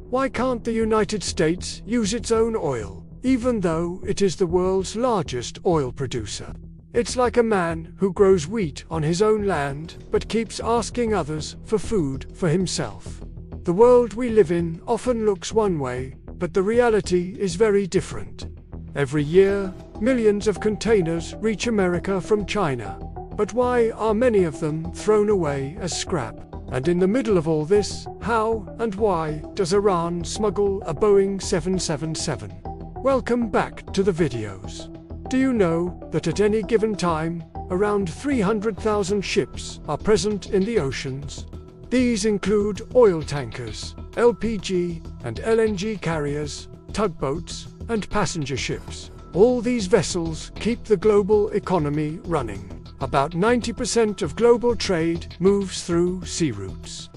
Why can't the United States use its own oil, even though it is the world's largest oil producer? It's like a man who grows wheat on his own land but keeps asking others for food for himself. The world we live in often looks one way, but the reality is very different. Every year, millions of containers reach America from China. But why are many of them thrown away as scrap? And in the middle of all this, how and why does Iran smuggle a Boeing 777? Welcome back to the videos. Do you know that at any given time, around 300,000 ships are present in the oceans? These include oil tankers, LPG and LNG carriers, tugboats, and passenger ships. All these vessels keep the global economy running. About 90% of global trade moves through sea routes.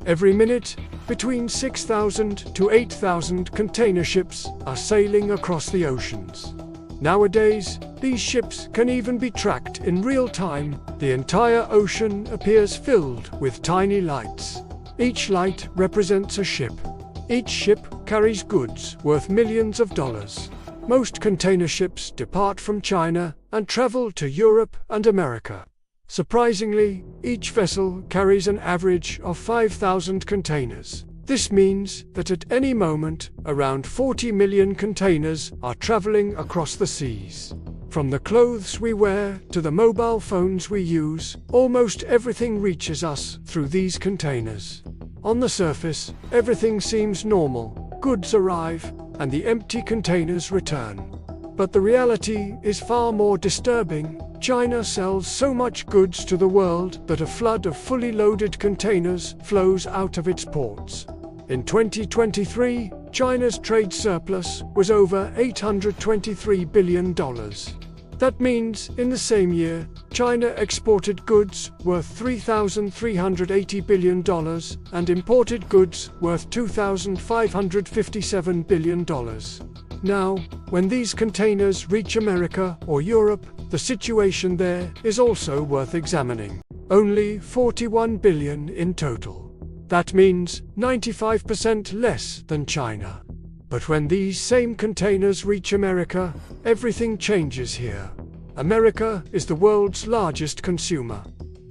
Every minute, between 6,000 to 8,000 container ships are sailing across the oceans. Nowadays, these ships can even be tracked in real time. The entire ocean appears filled with tiny lights. Each light represents a ship. Each ship carries goods worth millions of dollars. Most container ships depart from China and travel to Europe and America. Surprisingly, each vessel carries an average of 5,000 containers. This means that at any moment, around 40 million containers are traveling across the seas. From the clothes we wear to the mobile phones we use, almost everything reaches us through these containers. On the surface, everything seems normal. Goods arrive, and the empty containers return. But the reality is far more disturbing. China sells so much goods to the world that a flood of fully loaded containers flows out of its ports. In 2023, China's trade surplus was over $823 billion. That means, in the same year, China exported goods worth $3,380 billion and imported goods worth $2,557 billion. Now, when these containers reach America or Europe, the situation there is also worth examining. Only 41 billion in total. That means 95% less than China. But when these same containers reach America, everything changes here. America is the world's largest consumer.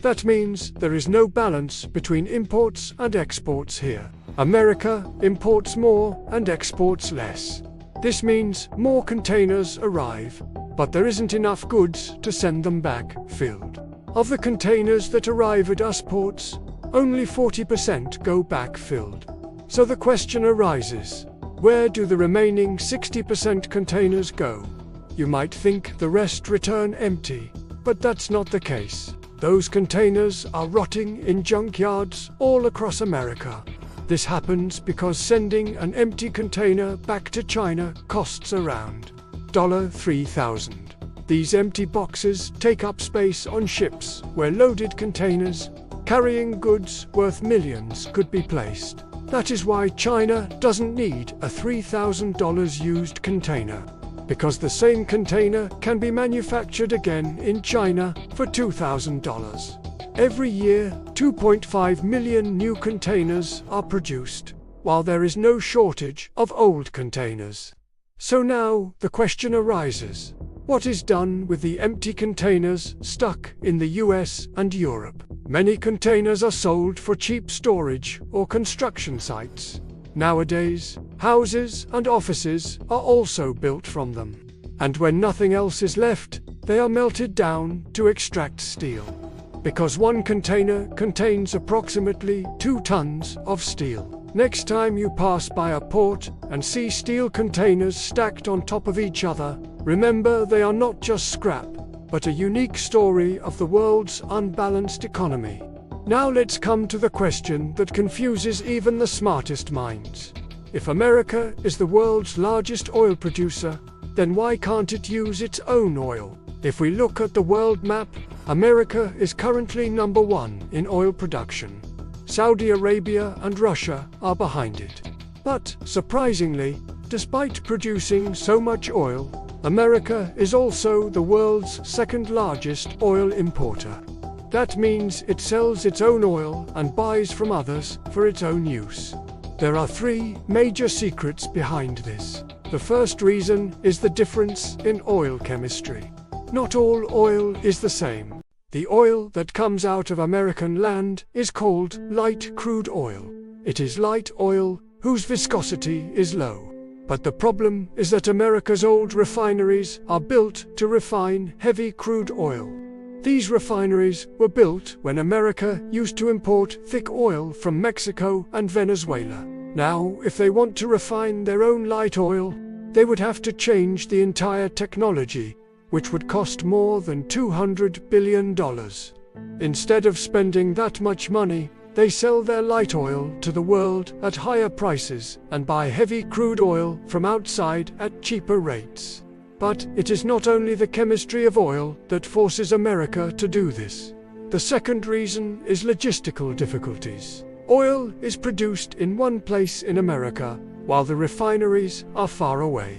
That means there is no balance between imports and exports here. America imports more and exports less. This means more containers arrive, but there isn't enough goods to send them back filled. Of the containers that arrive at US ports, only 40% go back filled. So the question arises, where do the remaining 60% containers go? You might think the rest return empty, but that's not the case. Those containers are rotting in junkyards all across America. This happens because sending an empty container back to China costs around $3,000. These empty boxes take up space on ships where loaded containers carrying goods worth millions could be placed. That is why China doesn't need a $3,000 used container, because the same container can be manufactured again in China for $2,000. Every year, 2.5 million new containers are produced, while there is no shortage of old containers. So now the question arises, what is done with the empty containers stuck in the US and Europe? Many containers are sold for cheap storage or construction sites. Nowadays, houses and offices are also built from them. And when nothing else is left, they are melted down to extract steel. Because one container contains approximately 2 tons of steel. Next time you pass by a port and see steel containers stacked on top of each other, remember they are not just scrap, but a unique story of the world's unbalanced economy. Now let's come to the question that confuses even the smartest minds. If America is the world's largest oil producer, then why can't it use its own oil? If we look at the world map, America is currently number 1 in oil production. Saudi Arabia and Russia are behind it. But, surprisingly, despite producing so much oil, America is also the world's second largest oil importer. That means it sells its own oil and buys from others for its own use. There are three major secrets behind this. The first reason is the difference in oil chemistry. Not all oil is the same. The oil that comes out of American land is called light crude oil. It is light oil whose viscosity is low. But the problem is that America's old refineries are built to refine heavy crude oil. These refineries were built when America used to import thick oil from Mexico and Venezuela. Now, if they want to refine their own light oil, they would have to change the entire technology, which would cost more than $200 billion. Instead of spending that much money, they sell their light oil to the world at higher prices and buy heavy crude oil from outside at cheaper rates. But it is not only the chemistry of oil that forces America to do this. The second reason is logistical difficulties. Oil is produced in one place in America, while the refineries are far away.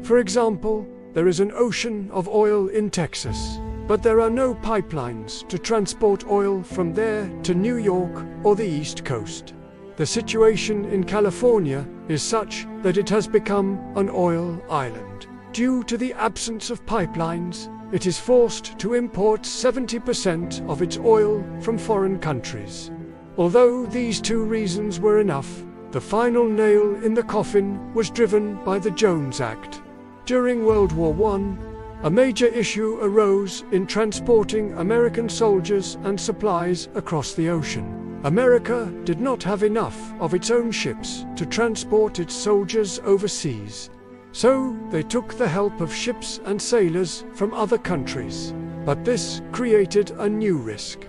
For example, there is an ocean of oil in Texas, but there are no pipelines to transport oil from there to New York or the East Coast. The situation in California is such that it has become an oil island. Due to the absence of pipelines, it is forced to import 70% of its oil from foreign countries. Although these two reasons were enough, the final nail in the coffin was driven by the Jones Act. During World War I, a major issue arose in transporting American soldiers and supplies across the ocean. America did not have enough of its own ships to transport its soldiers overseas. So they took the help of ships and sailors from other countries. But this created a new risk.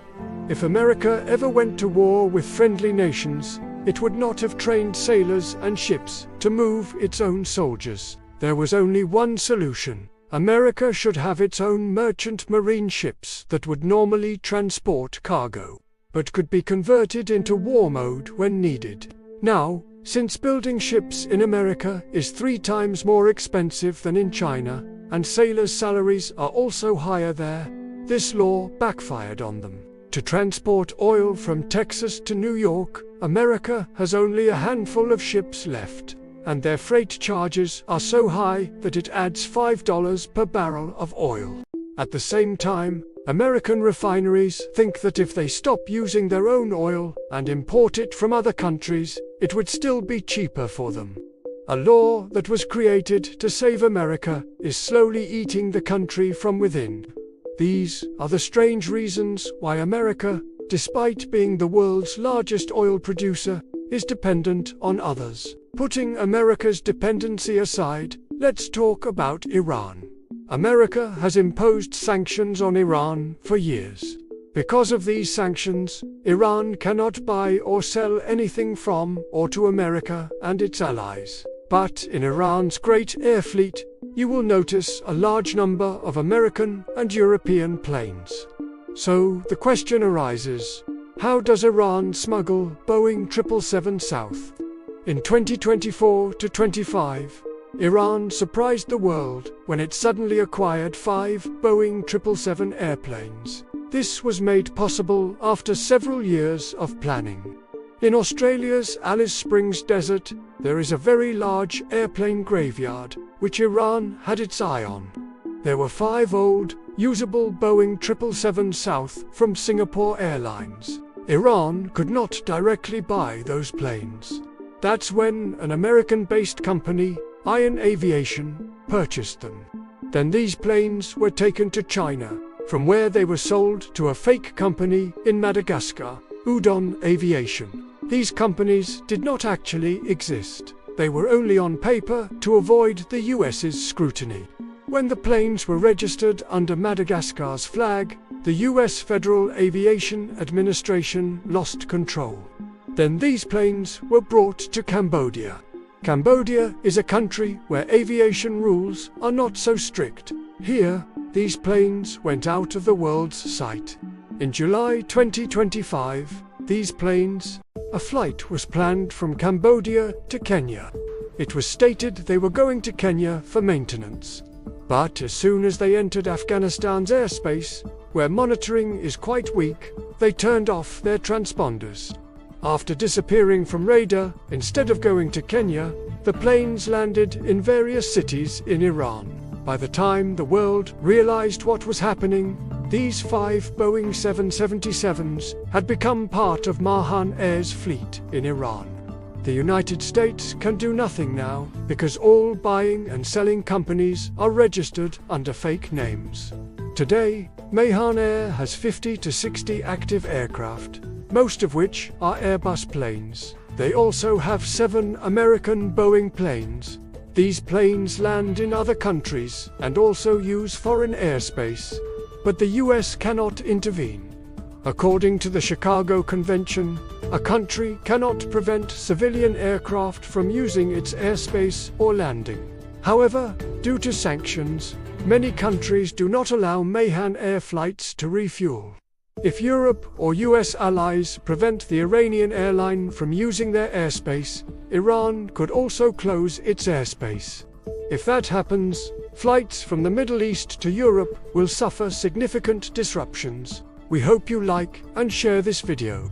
If America ever went to war with friendly nations, it would not have trained sailors and ships to move its own soldiers. There was only one solution. America should have its own merchant marine ships that would normally transport cargo, but could be converted into war mode when needed. Now, since building ships in America is 3 times more expensive than in China, and sailors' salaries are also higher there, this law backfired on them. To transport oil from Texas to New York, America has only a handful of ships left, and their freight charges are so high that it adds $5 per barrel of oil. At the same time, American refineries think that if they stop using their own oil and import it from other countries, it would still be cheaper for them. A law that was created to save America is slowly eating the country from within. These are the strange reasons why America, despite being the world's largest oil producer, is dependent on others. Putting America's dependency aside, let's talk about Iran. America has imposed sanctions on Iran for years. Because of these sanctions, Iran cannot buy or sell anything from or to America and its allies. But in Iran's Great Air Fleet, you will notice a large number of American and European planes. So the question arises, how does Iran smuggle Boeing 777 south? In 2024-25, Iran surprised the world when it suddenly acquired 5 Boeing 777 airplanes. This was made possible after several years of planning. In Australia's Alice Springs Desert, there is a very large airplane graveyard, which Iran had its eye on. There were 5 old, usable Boeing 777 south from Singapore Airlines. Iran could not directly buy those planes. That's when an American-based company, Iron Aviation, purchased them. Then these planes were taken to China, from where they were sold to a fake company in Madagascar, Udon Aviation. These companies did not actually exist. They were only on paper to avoid the US's scrutiny. When the planes were registered under Madagascar's flag, the US Federal Aviation Administration lost control. Then these planes were brought to Cambodia. Cambodia is a country where aviation rules are not so strict. Here, these planes went out of the world's sight. In July 2025, these planes, a flight was planned from Cambodia to Kenya. It was stated they were going to Kenya for maintenance. But as soon as they entered Afghanistan's airspace, where monitoring is quite weak, they turned off their transponders. After disappearing from radar, instead of going to Kenya, the planes landed in various cities in Iran. By the time the world realized what was happening, these 5 Boeing 777s had become part of Mahan Air's fleet in Iran. The United States can do nothing now because all buying and selling companies are registered under fake names. Today, Mahan Air has 50 to 60 active aircraft, most of which are Airbus planes. They also have 7 American Boeing planes. These planes land in other countries and also use foreign airspace, but the US cannot intervene. According to the Chicago Convention, a country cannot prevent civilian aircraft from using its airspace or landing. However, due to sanctions, many countries do not allow Mahan Air flights to refuel. If Europe or US allies prevent the Iranian airline from using their airspace, Iran could also close its airspace. If that happens, flights from the Middle East to Europe will suffer significant disruptions. We hope you like and share this video.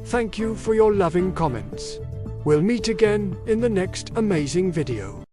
Thank you for your loving comments. We'll meet again in the next amazing video.